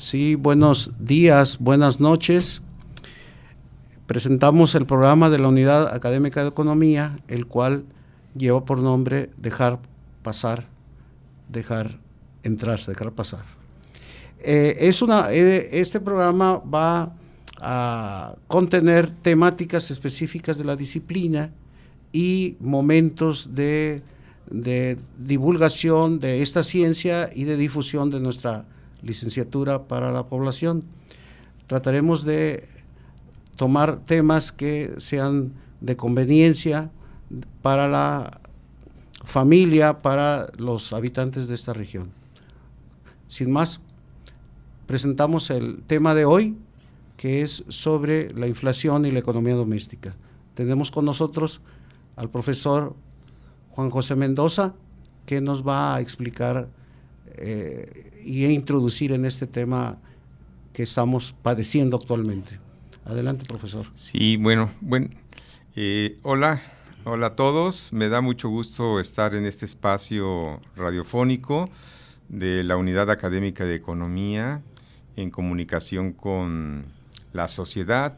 Sí, buenos días, buenas noches. Presentamos el programa de la Unidad Académica de Economía, el cual lleva por nombre Dejar pasar, dejar entrar, dejar pasar. Este programa va a contener temáticas específicas de la disciplina y momentos de divulgación de esta ciencia y de difusión de nuestra licenciatura para la población. Trataremos de tomar temas que sean de conveniencia para la familia, para los habitantes de esta región. Sin más, presentamos el tema de hoy, que es sobre la inflación y la economía doméstica. Tenemos con nosotros al profesor Juan José Mendoza, que nos va a explicar y a introducir en este tema que estamos padeciendo actualmente. Adelante, profesor. Sí, hola a todos. Me da mucho gusto estar en este espacio radiofónico de la Unidad Académica de Economía en comunicación con la sociedad,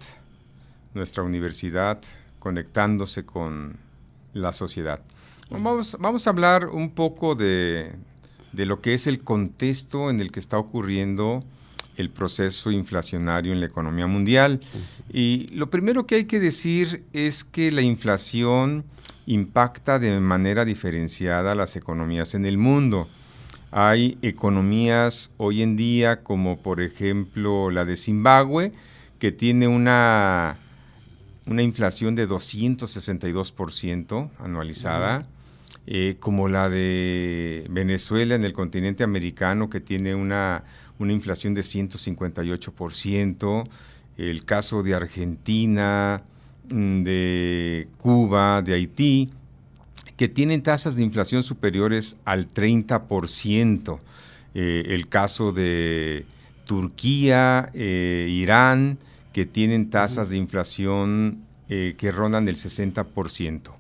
nuestra universidad, conectándose con la sociedad. Vamos a hablar un poco de lo que es el contexto en el que está ocurriendo el proceso inflacionario en la economía mundial. Y lo primero que hay que decir es que la inflación impacta de manera diferenciada a las economías en el mundo. Hay economías hoy en día, como por ejemplo la de Zimbabue, que tiene una inflación de 262% anualizada, como la de Venezuela en el continente americano, que tiene una inflación de 158%, el caso de Argentina, de Cuba, de Haití, que tienen tasas de inflación superiores al 30%, el caso de Turquía, Irán, que tienen tasas de inflación que rondan el 60%.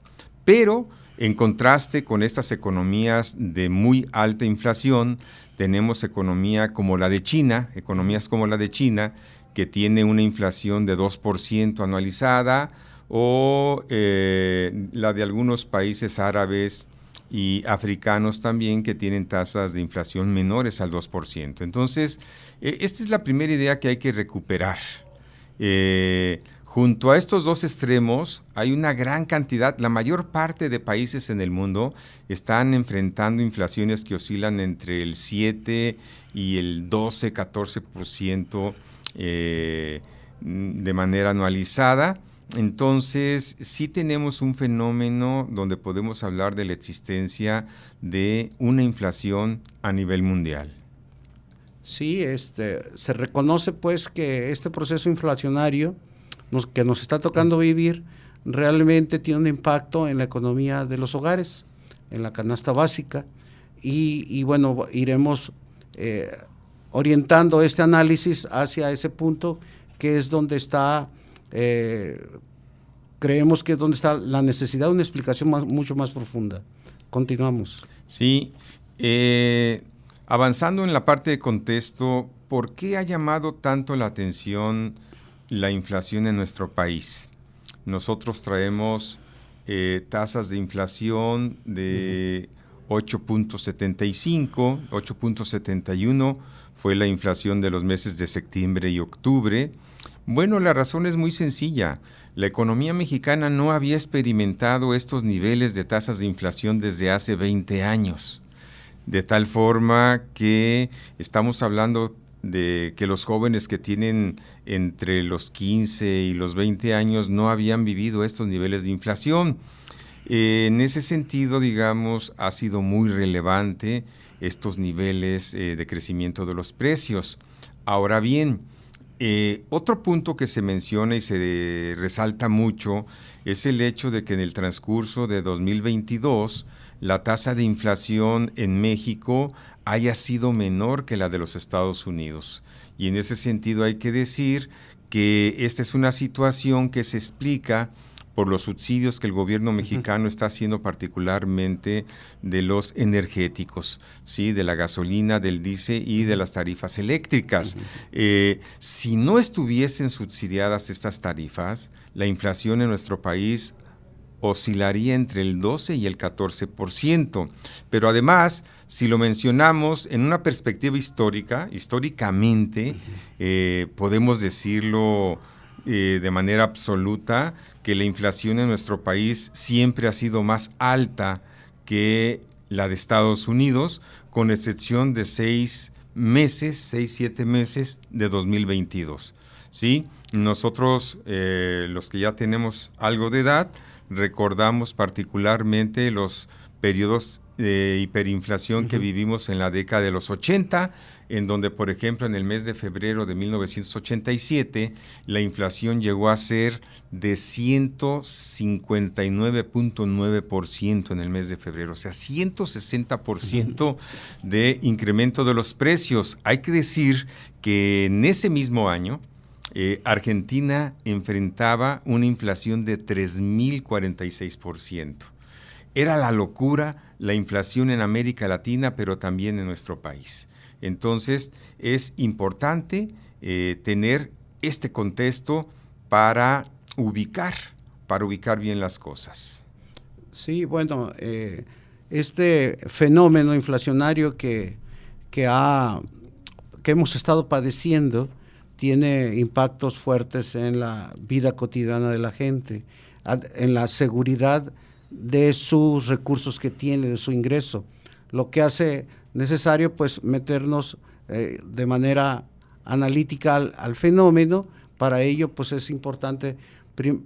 Pero, en contraste con estas economías de muy alta inflación, tenemos economías como la de China, que tiene una inflación de 2% anualizada, o la de algunos países árabes y africanos también, que tienen tasas de inflación menores al 2%. Entonces, esta es la primera idea que hay que recuperar. Junto a estos dos extremos hay una gran cantidad, la mayor parte de países en el mundo están enfrentando inflaciones que oscilan entre el 7 y el 12, 14% de manera anualizada. Entonces, sí tenemos un fenómeno donde podemos hablar de la existencia de una inflación a nivel mundial. Sí, se reconoce pues que este proceso inflacionario que nos está tocando vivir realmente tiene un impacto en la economía de los hogares, en la canasta básica, y bueno, iremos orientando este análisis hacia ese punto que es donde está, creemos que es donde está la necesidad de una explicación mucho más profunda. Continuamos. Sí, avanzando en la parte de contexto, ¿por qué ha llamado tanto la atención la inflación en nuestro país? Nosotros traemos tasas de inflación de 8.75, 8.71 fue la inflación de los meses de septiembre y octubre. Bueno, la razón es muy sencilla. La economía mexicana no había experimentado estos niveles de tasas de inflación desde hace 20 años. De tal forma que estamos hablando de que los jóvenes que tienen entre los 15 y los 20 años no habían vivido estos niveles de inflación. En ese sentido, digamos, ha sido muy relevante estos niveles de crecimiento de los precios. Ahora bien, otro punto que se menciona y se resalta mucho es el hecho de que en el transcurso de 2022 la tasa de inflación en México haya sido menor que la de los Estados Unidos. Y en ese sentido hay que decir que esta es una situación que se explica por los subsidios que el gobierno mexicano está haciendo, particularmente de los energéticos, ¿sí? De la gasolina, del diésel y de las tarifas eléctricas. Si no estuviesen subsidiadas estas tarifas, la inflación en nuestro país oscilaría entre el 12 y el 14%. Pero además, si lo mencionamos en una perspectiva históricamente, podemos decirlo de manera absoluta, que la inflación en nuestro país siempre ha sido más alta que la de Estados Unidos, con excepción de 6, 7 meses de 2022. ¿Sí? Nosotros, los que ya tenemos algo de edad, recordamos particularmente los periodos de hiperinflación que vivimos en la década de los 80, en donde, por ejemplo, en el mes de febrero de 1987, la inflación llegó a ser de 159.9% en el mes de febrero, o sea, 160% de incremento de los precios. Hay que decir que en ese mismo año, Argentina enfrentaba una inflación de 3.046%. Era la locura la inflación en América Latina, pero también en nuestro país. Entonces, es importante tener este contexto para ubicar bien las cosas. Sí, bueno, este fenómeno inflacionario que hemos estado padeciendo tiene impactos fuertes en la vida cotidiana de la gente, en la seguridad de sus recursos que tiene, de su ingreso, lo que hace necesario pues meternos de manera analítica al fenómeno. Para ello pues es importante,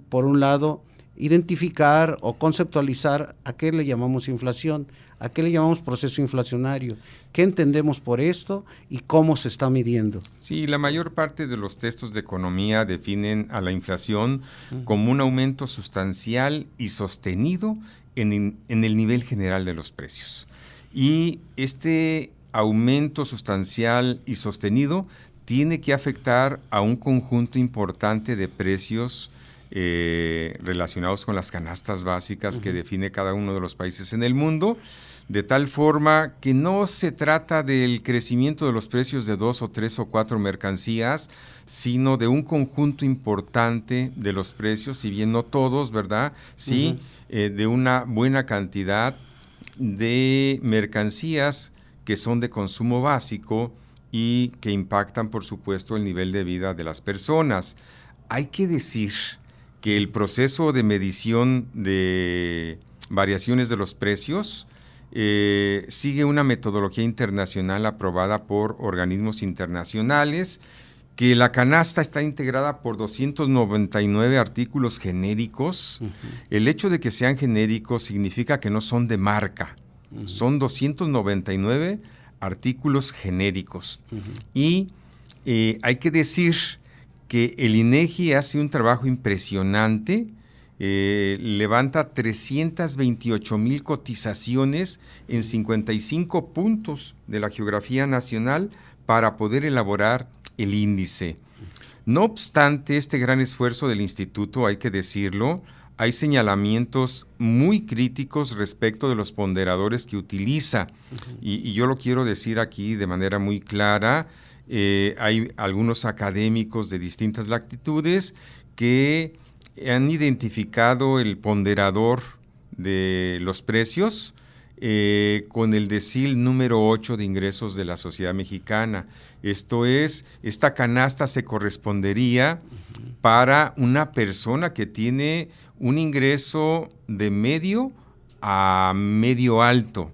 por un lado, identificar o conceptualizar a qué le llamamos inflación, a qué le llamamos proceso inflacionario, qué entendemos por esto y cómo se está midiendo. Sí, la mayor parte de los textos de economía definen a la inflación como un aumento sustancial y sostenido en el nivel general de los precios. Y este aumento sustancial y sostenido tiene que afectar a un conjunto importante de precios relacionados con las canastas básicas que define cada uno de los países en el mundo, de tal forma que no se trata del crecimiento de los precios de 2 o 3 o 4 mercancías, sino de un conjunto importante de los precios, si bien no todos, ¿verdad? Sí, de una buena cantidad de mercancías que son de consumo básico y que impactan, por supuesto, el nivel de vida de las personas. Hay que decir que el proceso de medición de variaciones de los precios sigue una metodología internacional aprobada por organismos internacionales, que la canasta está integrada por 299 artículos genéricos. El hecho de que sean genéricos significa que no son de marca. Son 299 artículos genéricos. Y hay que decir que el INEGI hace un trabajo impresionante, levanta 328,000 cotizaciones en 55 puntos de la geografía nacional para poder elaborar el índice. No obstante este gran esfuerzo del instituto, hay que decirlo, hay señalamientos muy críticos respecto de los ponderadores que utiliza. Y yo lo quiero decir aquí de manera muy clara. Hay algunos académicos de distintas latitudes que han identificado el ponderador de los precios con el decil número 8 de ingresos de la sociedad mexicana. Esto es, esta canasta se correspondería para una persona que tiene un ingreso de medio a medio alto,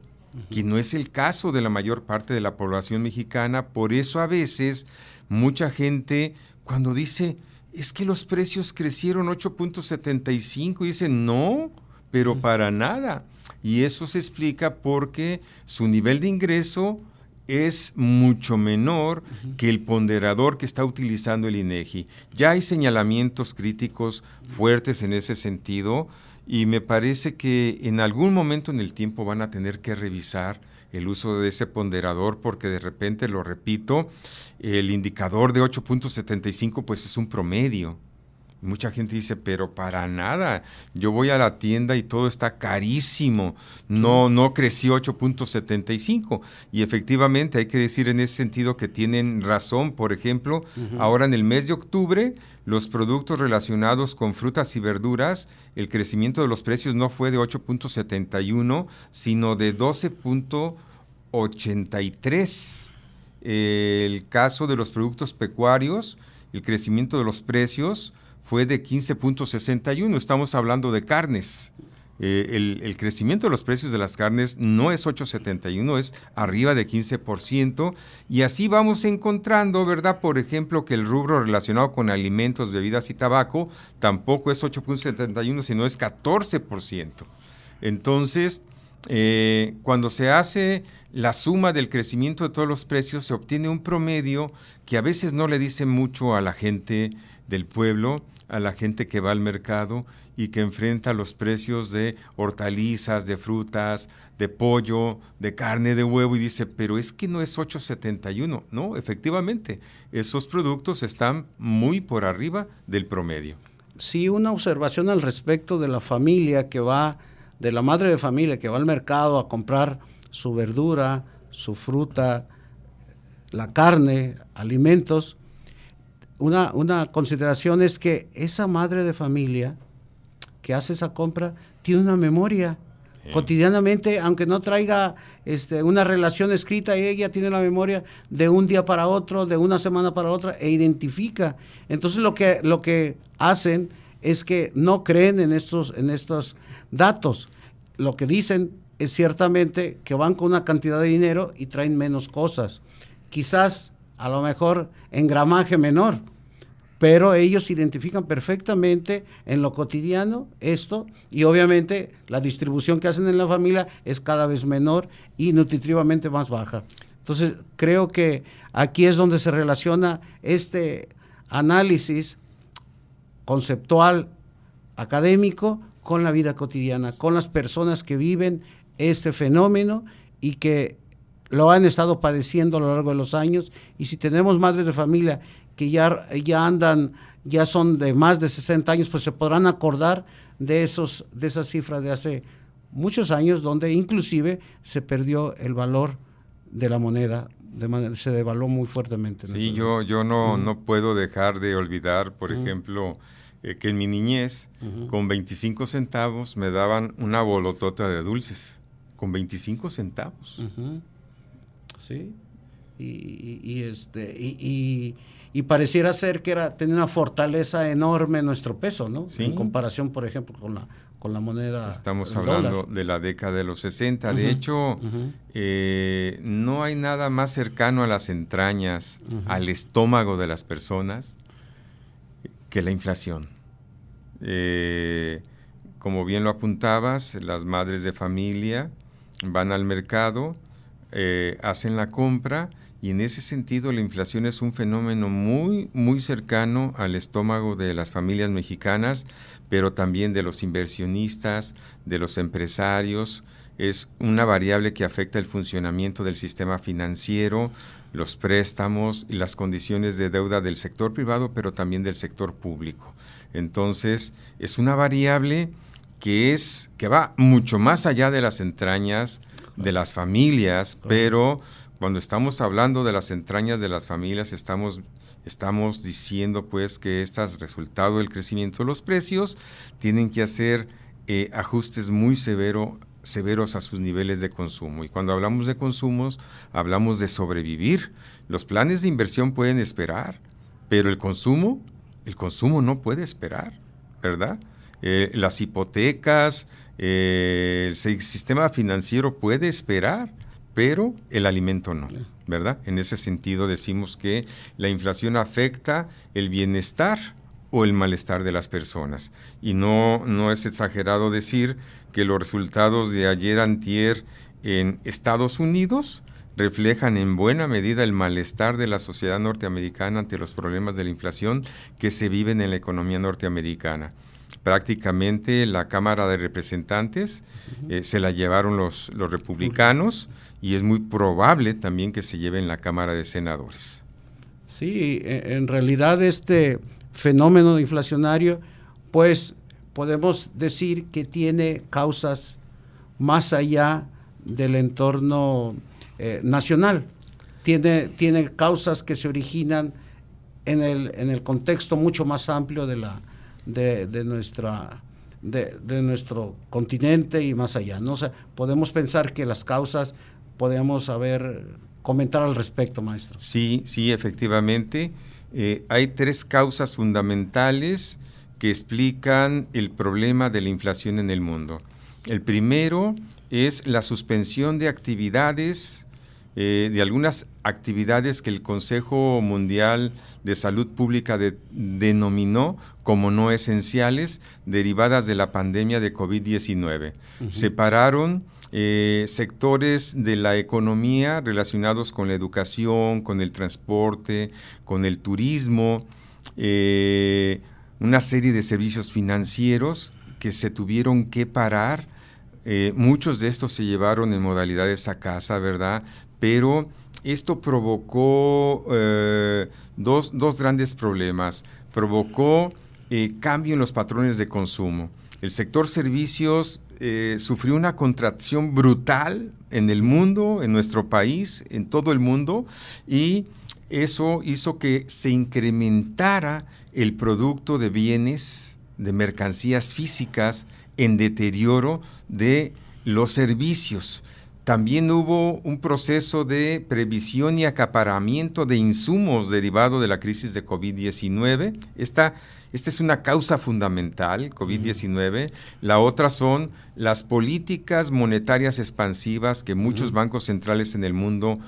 que no es el caso de la mayor parte de la población mexicana. Por eso a veces mucha gente cuando dice, es que los precios crecieron 8.75, y dicen, no, pero para nada. Y eso se explica porque su nivel de ingreso es mucho menor que el ponderador que está utilizando el INEGI. Ya hay señalamientos críticos fuertes en ese sentido, y me parece que en algún momento en el tiempo van a tener que revisar el uso de ese ponderador, porque de repente, lo repito, el indicador de 8.75 pues es un promedio. Mucha gente dice, pero para nada, yo voy a la tienda y todo está carísimo, no creció 8.75, y efectivamente hay que decir en ese sentido que tienen razón. Por ejemplo, ahora en el mes de octubre, los productos relacionados con frutas y verduras, el crecimiento de los precios no fue de 8.71, sino de 12.83. El caso de los productos pecuarios, el crecimiento de los precios fue de 15.61, estamos hablando de carnes. El crecimiento de los precios de las carnes no es 8.71, es arriba de 15%, y así vamos encontrando, ¿verdad? Por ejemplo, que el rubro relacionado con alimentos, bebidas y tabaco tampoco es 8.71, sino es 14%. Entonces, cuando se hace la suma del crecimiento de todos los precios, se obtiene un promedio que a veces no le dice mucho a la gente del pueblo, a la gente que va al mercado y que enfrenta los precios de hortalizas, de frutas, de pollo, de carne, de huevo, y dice, pero es que no es 8.71. No, efectivamente, esos productos están muy por arriba del promedio. Sí, una observación al respecto de la familia que va, de la madre de familia que va al mercado a comprar su verdura, su fruta, la carne, alimentos. Una consideración es que esa madre de familia que hace esa compra tiene una memoria. Sí. Cotidianamente, aunque no traiga una relación escrita, ella tiene la memoria de un día para otro, de una semana para otra, e identifica. Entonces lo que hacen es que no creen en estos datos. Lo que dicen es ciertamente que van con una cantidad de dinero y traen menos cosas. Quizás, a lo mejor, en gramaje menor, pero ellos identifican perfectamente en lo cotidiano esto, y obviamente la distribución que hacen en la familia es cada vez menor y nutritivamente más baja. Entonces, creo que aquí es donde se relaciona este análisis conceptual, académico, con la vida cotidiana, con las personas que viven este fenómeno y que lo han estado padeciendo a lo largo de los años. Y si tenemos madres de familia que ya son de más de 60 años, pues se podrán acordar de esas cifras de hace muchos años, donde inclusive se perdió el valor de la moneda, se devaluó muy fuertemente. Sí, yo no puedo dejar de olvidar, por ejemplo, que en mi niñez, con 25 centavos me daban una bolotota de dulces, con 25 centavos. Sí, y pareciera ser que tenía una fortaleza enorme en nuestro peso, ¿no? Sí. En comparación, por ejemplo, con la moneda. Estamos hablando dólar. De la década de los 60. De hecho, no hay nada más cercano a las entrañas, al estómago de las personas, que la inflación. Como bien lo apuntabas, las madres de familia van al mercado, hacen la compra, y en ese sentido la inflación es un fenómeno muy, muy cercano al estómago de las familias mexicanas, pero también de los inversionistas, de los empresarios. Es una variable que afecta el funcionamiento del sistema financiero, los préstamos y las condiciones de deuda del sector privado, pero también del sector público. Entonces, es una variable que va mucho más allá de las entrañas de las familias, pero cuando estamos hablando de las entrañas de las familias, estamos diciendo pues que resultado del crecimiento de los precios, tienen que hacer ajustes muy severos a sus niveles de consumo. Y cuando hablamos de consumos, hablamos de sobrevivir. Los planes de inversión pueden esperar, pero el consumo no puede esperar, ¿verdad? Las hipotecas, el sistema financiero puede esperar, pero el alimento no, ¿verdad? En ese sentido decimos que la inflación afecta el bienestar o el malestar de las personas. Y no es exagerado decir que los resultados de ayer antier en Estados Unidos reflejan en buena medida el malestar de la sociedad norteamericana ante los problemas de la inflación que se viven en la economía norteamericana. Prácticamente la Cámara de Representantes se la llevaron los republicanos, y es muy probable también que se lleve en la Cámara de Senadores. Sí, en realidad fenómeno inflacionario, pues podemos decir que tiene causas más allá del entorno nacional. Tiene causas que se originan en el contexto mucho más amplio de nuestro continente y más allá, ¿no? O sea, podemos pensar que las causas, podemos comentar al respecto, maestro. Sí, efectivamente. Hay 3 causas fundamentales que explican el problema de la inflación en el mundo. El primero es la suspensión de actividades, de algunas actividades que el Consejo Mundial de Salud Pública denominó como no esenciales, derivadas de la pandemia de COVID-19. Uh-huh. Separaron sectores de la economía relacionados con la educación, con el transporte, con el turismo, una serie de servicios financieros que se tuvieron que parar. Muchos de estos se llevaron en modalidades a casa, ¿verdad? Pero esto provocó dos grandes problemas. Provocó cambio en los patrones de consumo. El sector servicios sufrió una contracción brutal en el mundo, en nuestro país, en todo el mundo, y eso hizo que se incrementara el producto de bienes, de mercancías físicas, en deterioro de los servicios. También hubo un proceso de previsión y acaparamiento de insumos derivado de la crisis de COVID-19. Esta es una causa fundamental, COVID-19. La otra son las políticas monetarias expansivas que muchos bancos centrales en el mundo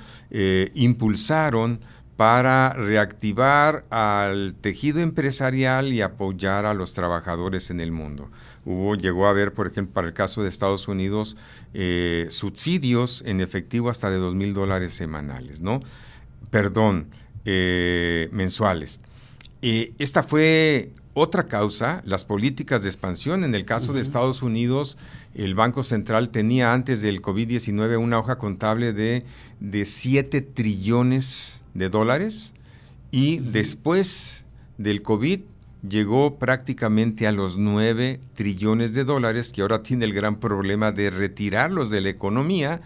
impulsaron para reactivar al tejido empresarial y apoyar a los trabajadores en el mundo. Llegó a haber, por ejemplo, para el caso de Estados Unidos, subsidios en efectivo hasta de $2,000 semanales, ¿no? Mensuales. Esta fue otra causa, las políticas de expansión. En el caso de Estados Unidos, el Banco Central tenía antes del COVID-19 una hoja contable de 7 trillones de dólares y después del COVID llegó prácticamente a los 9 trillones de dólares, que ahora tiene el gran problema de retirarlos de la economía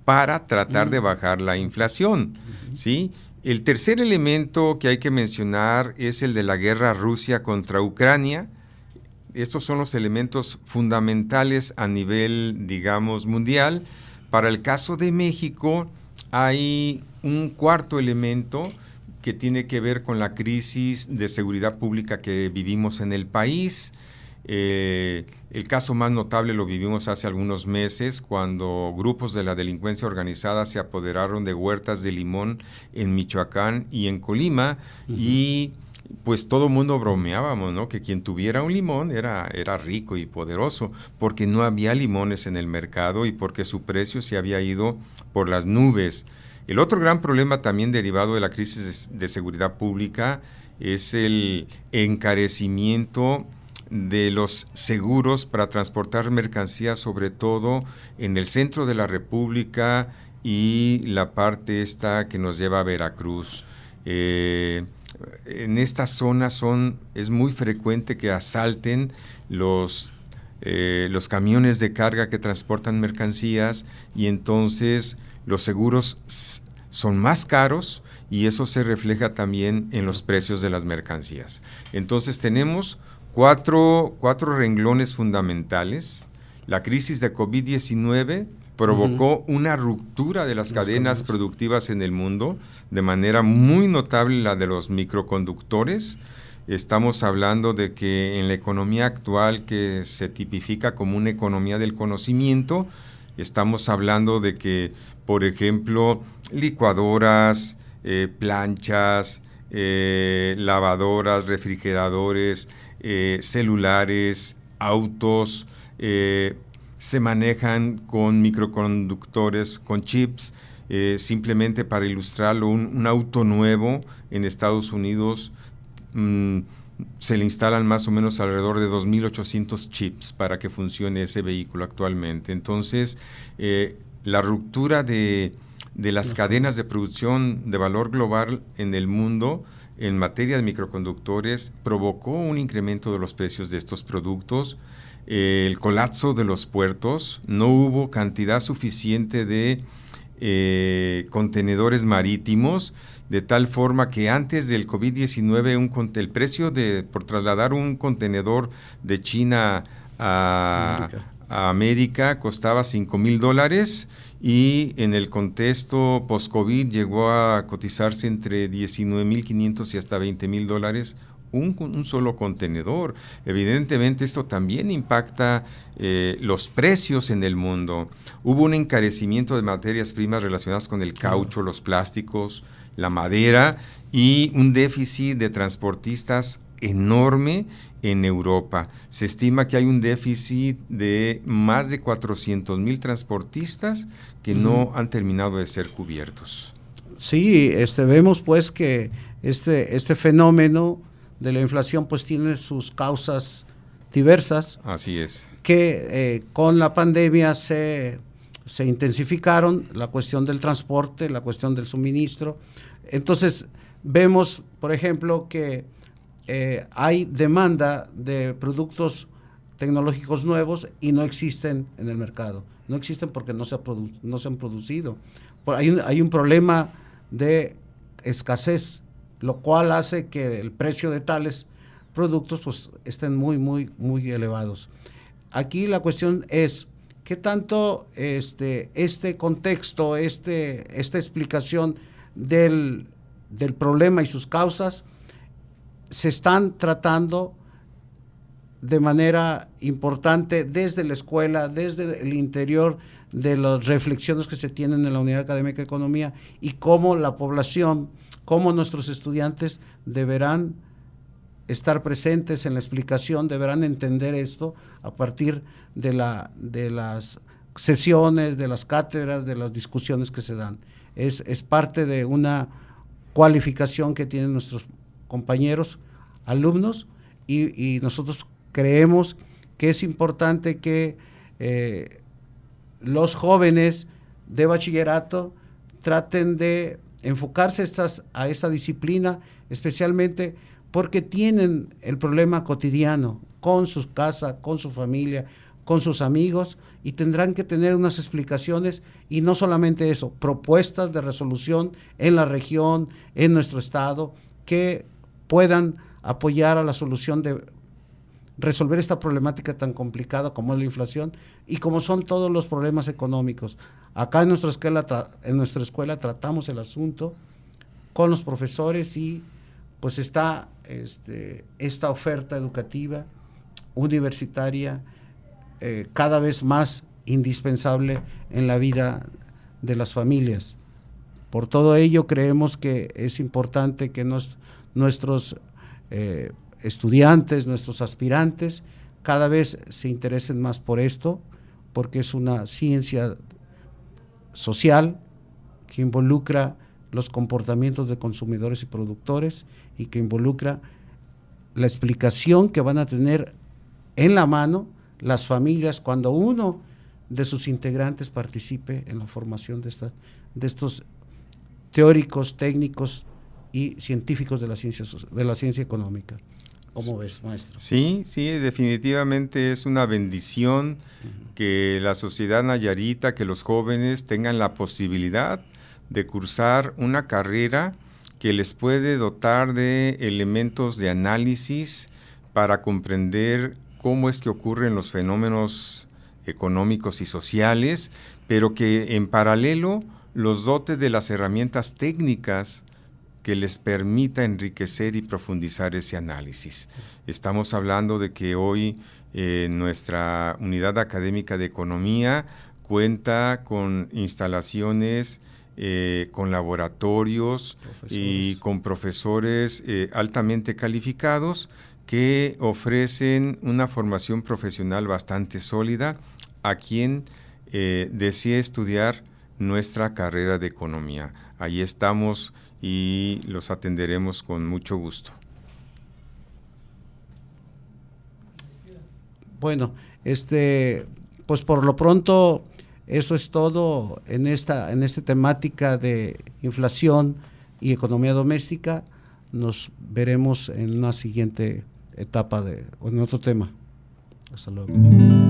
para tratar de bajar la inflación, ¿sí? El tercer elemento que hay que mencionar es el de la guerra Rusia contra Ucrania. Estos son los elementos fundamentales a nivel, digamos, mundial. Para el caso de México, hay un cuarto elemento que tiene que ver con la crisis de seguridad pública que vivimos en el país. El caso más notable lo vivimos hace algunos meses, cuando grupos de la delincuencia organizada se apoderaron de huertas de limón en Michoacán y en Colima, y pues todo el mundo bromeábamos, ¿no? Que quien tuviera un limón era rico y poderoso, porque no había limones en el mercado y porque su precio se había ido por las nubes. El otro gran problema también derivado de la crisis de seguridad pública es el encarecimiento de los seguros para transportar mercancías, sobre todo en el centro de la República y la parte esta que nos lleva a Veracruz. En estas zonas es muy frecuente que asalten los camiones de carga que transportan mercancías, y entonces los seguros son más caros y eso se refleja también en los precios de las mercancías. Entonces tenemos cuatro renglones fundamentales. La crisis de COVID-19 provocó una ruptura de las cadenas productivas en el mundo, de manera muy notable la de los microconductores. Estamos hablando de que en la economía actual, que se tipifica como una economía del conocimiento, estamos hablando de que, por ejemplo, licuadoras, planchas, lavadoras, refrigeradores, celulares, autos, se manejan con microconductores, con chips. Simplemente para ilustrarlo, un auto nuevo en Estados Unidos se le instalan más o menos alrededor de 2,800 chips para que funcione ese vehículo actualmente. Entonces, la ruptura de las cadenas de producción de valor global en el mundo en materia de microconductores provocó un incremento de los precios de estos productos. El colapso de los puertos, no hubo cantidad suficiente de contenedores marítimos, de tal forma que antes del COVID-19 el precio por trasladar un contenedor de China a América costaba $5,000 y en el contexto post-COVID llegó a cotizarse entre $19,500 y hasta $20,000 un solo contenedor. Evidentemente esto también impacta los precios en el mundo. Hubo un encarecimiento de materias primas relacionadas con el caucho, los plásticos, la madera y un déficit de transportistas enorme en Europa. Se estima que hay un déficit de más de 400,000 transportistas que no han terminado de ser cubiertos. Sí, vemos pues que este fenómeno de la inflación pues tiene sus causas diversas. Así es. Que con la pandemia se intensificaron, la cuestión del transporte, la cuestión del suministro. Entonces vemos, por ejemplo, que hay demanda de productos tecnológicos nuevos y no existen en el mercado. No existen porque no se han producido. Hay un problema de escasez, lo cual hace que el precio de tales productos pues estén muy, muy, muy elevados. Aquí la cuestión es, ¿qué tanto este contexto, esta explicación del problema y sus causas se están tratando de manera importante desde la escuela, desde el interior de las reflexiones que se tienen en la Unidad Académica de Economía, y cómo la población, cómo nuestros estudiantes deberán estar presentes en la explicación, deberán entender esto a partir de las sesiones, de las cátedras, de las discusiones que se dan. Es parte de una cualificación que tienen nuestros compañeros, alumnos, y nosotros creemos que es importante que los jóvenes de bachillerato traten de enfocarse a esta disciplina, especialmente porque tienen el problema cotidiano con su casa, con su familia, con sus amigos, y tendrán que tener unas explicaciones, y no solamente eso, propuestas de resolución en la región, en nuestro estado, que puedan apoyar a la solución de resolver esta problemática tan complicada como es la inflación y como son todos los problemas económicos. Acá en nuestra escuela tratamos el asunto con los profesores, y pues está esta oferta educativa universitaria cada vez más indispensable en la vida de las familias. Por todo ello creemos que es importante que nuestros estudiantes, nuestros aspirantes, cada vez se interesen más por esto, porque es una ciencia social que involucra los comportamientos de consumidores y productores, y que involucra la explicación que van a tener en la mano las familias cuando uno de sus integrantes participe en la formación de estos teóricos, técnicos y científicos de la ciencia económica. ¿Cómo ves, maestro? Sí, definitivamente es una bendición que la sociedad nayarita, que los jóvenes tengan la posibilidad de cursar una carrera que les puede dotar de elementos de análisis para comprender cómo es que ocurren los fenómenos económicos y sociales, pero que en paralelo los dote de las herramientas técnicas que les permita enriquecer y profundizar ese análisis. Estamos hablando de que hoy nuestra Unidad Académica de Economía cuenta con instalaciones, con laboratorios y con profesores altamente calificados que ofrecen una formación profesional bastante sólida a quien desee estudiar nuestra carrera de economía. Ahí estamos y los atenderemos con mucho gusto. Bueno, pues por lo pronto eso es todo en esta temática de inflación y economía doméstica. nos veremos en una siguiente etapa o en otro tema. Hasta luego.